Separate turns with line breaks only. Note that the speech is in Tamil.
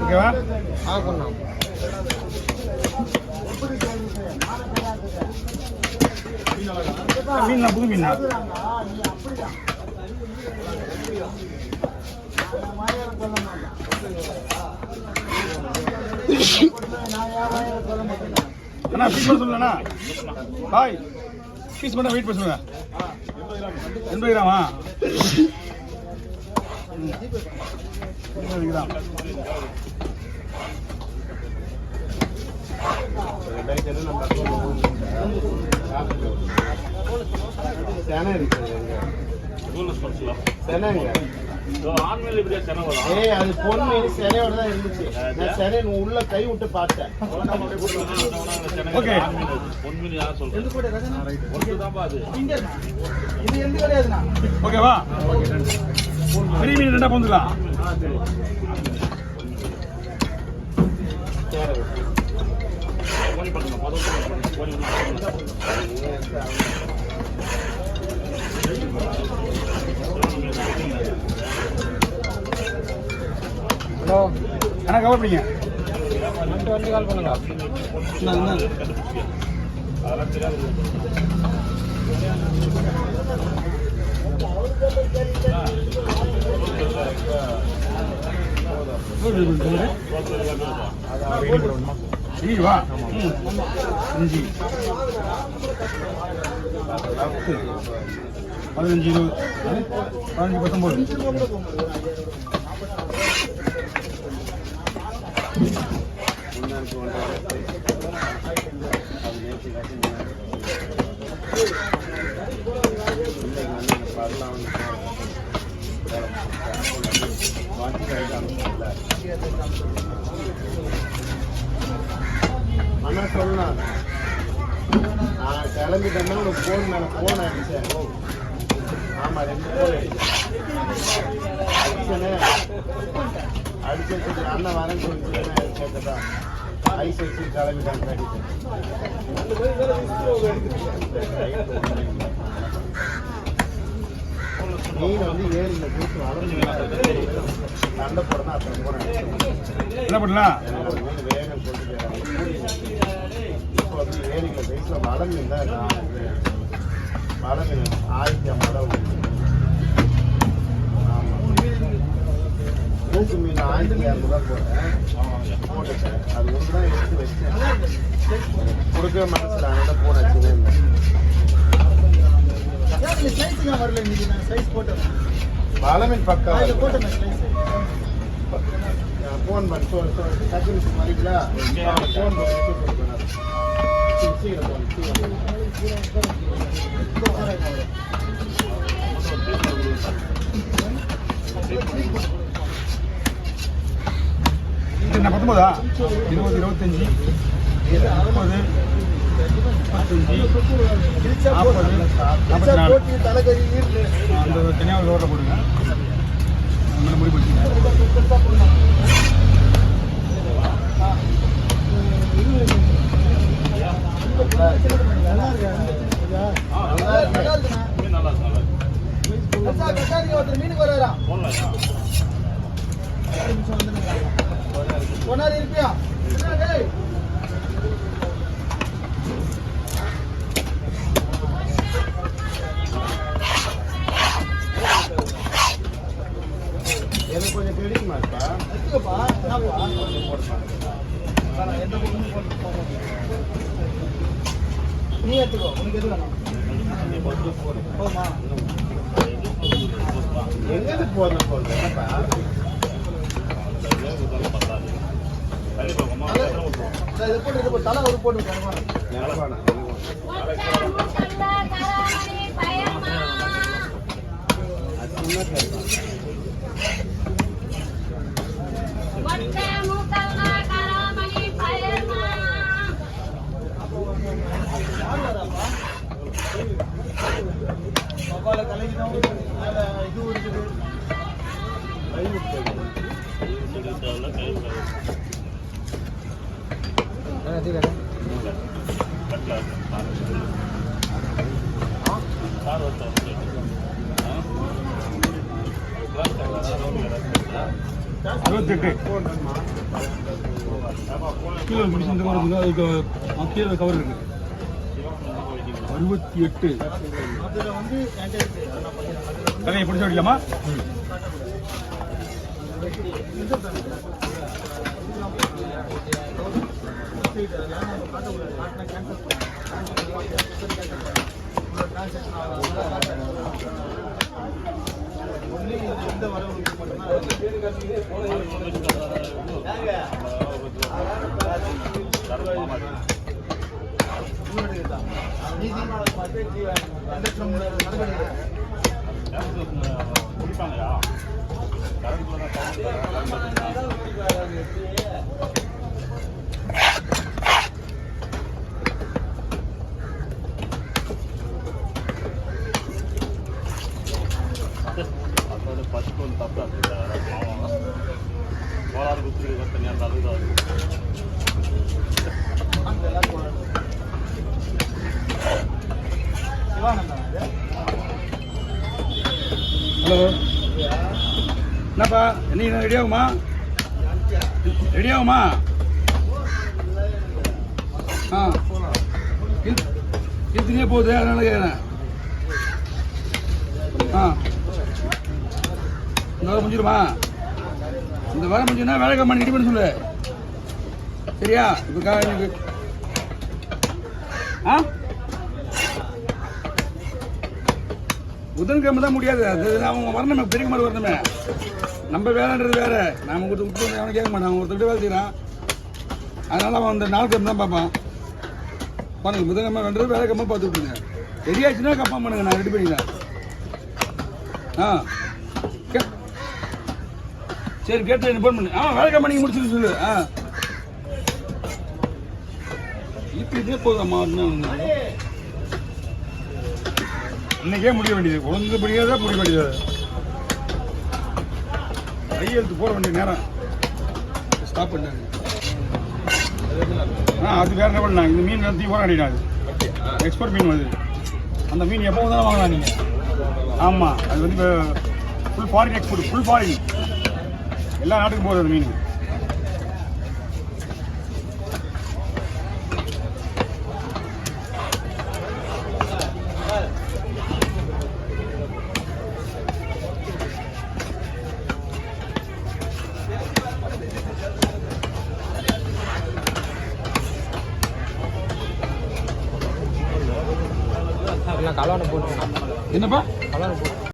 ஓகேவா? மீன் புது மீன் அண்ணா பீஸ் பண்ண சொல்லுங்கண்ணா. பாய் பீஸ் பண்ண வெயிட் பண்ண சொல்லுங்க. 80 கிராமா? 80 கிராம்.
அது பொண்ணு செனையோட தான் இருந்துச்சு. நான் செனை உள்ள கை விட்டு பார்த்தேன்.
ஓகேவா? பெரிய மீன் ரெண்டா போந்துக்கலாம். ஹலோ அண்ணா கவர் பண்ணிங்க. வந்து கால் பண்ணுங்க. வா 5 15 20 19
அண்ணா சொல்லலாம். நான் கிளம்பிட்டேன்னா உனக்கு போன் மேலே போன் அடிச்சேன். ஆமாம் 2 போன் அடிச்சேனே. அடிச்சு அண்ணன் வரேன்னு சொல்லிட்டு கேட்டதான் ஐஸ் வச்சு கிளம்பிட்டாங்க. மீன் வந்து ஏரியில கூட்டு வளர்ந்து சண்டை போடணும். அப்புறம் போனேன்
என்ன பண்ணலாம்?
மீன் வேகன்னு சொல்லிட்டு இப்போ வந்து ஏரியில சைஸ்ல வள மீன் தான் வள மீன் 1050. ஆமாம் மூக்கு மீன் 1200 போட்டேன். அது ஒன்று தான் எடுத்து வச்சேன். கொடுக்கவே மனசில் அதனால போனாச்சுன்னு பாலமீன் பக்கம் ஃபோன் பண்ணி டக்கு பண்ணிங்களா? ஃபோன்
என்ன 19 20 25 30 அந்த தனியாக ரோட்டில் போடுங்க. முடி போச்சு.
மீனுக்கு வரா ஒன்னாரு இருப்பியா? எனக்கு கொஞ்சம் கிடைக்குமா இருக்கா? நீ எடுத்துக்கோ. உனக்கு எது வேணும்? எங்க போதும் போதும் என்னப்பா? தலை ஒரு போட்டு இது
28 கீழே பிடிச்சி இந்த கவர் இருக்குது அதுக்கு கீழே கவர் இருக்கு 68 கதையை பிடிச்ச அடிக்கலாமா ஹலோ என்னப்பா என்ன ரெடி ஆகுமா ஆ இழுத்துனே போகுது அதனால கேட்குறேன் ஆ இந்த வாரம் முடிஞ்சிருமா இந்த வாரம் முடிஞ்சுன்னா வேலை கம்மாடி ரெடி பண்ண சொல்லு சரியா இப்போ ஆ புதன்கிழமை தான் முடியாது அது அவங்க வரணுமே பெரிய மாதிரி வரணுமே நம்ம வேலைன்றது வேற நாம விட்டு அவனை கேட்க மாட்டான் அவன் ஒருத்தர் வேலை செய்கிறான் அதனால அவன் அந்த நாள் கிழமை தான் பார்ப்பான் பாருங்க புதன்கிழமை வேண்டது வேலை கம்மா பார்த்து விட்டுருங்க ரெடி ஆச்சுன்னா கம்மா பண்ணுங்க நான் ரெடி பண்ணிக்கிறேன் ஆ சரி கேட்டு ஃபோன் பண்ணு வேலை கம்மா நீங்கள் முடிச்சுட்டு சொல்லு இதே போதும்மா இன்னைக்கே முடிய வேண்டியது ஒழுங்கு முடியாத முடிய வேண்டியது கையெழுத்து போட வேண்டிய நேரம் ஸ்டாப் பண்ணாங்க அது வேற என்ன பண்ணலாம் இந்த மீன் நடத்தி போராடினா அது எக்ஸ்போர்ட் மீன் வருது அந்த மீன் எப்போ தான் வாங்கலாம் நீங்கள் ஆமாம் அது வந்து full foreign export full foreign எல்லா நாட்டுக்கும் போகுது அந்த மீன்
கலவான போட்டு
என்னப்பா
கலவான போட்டு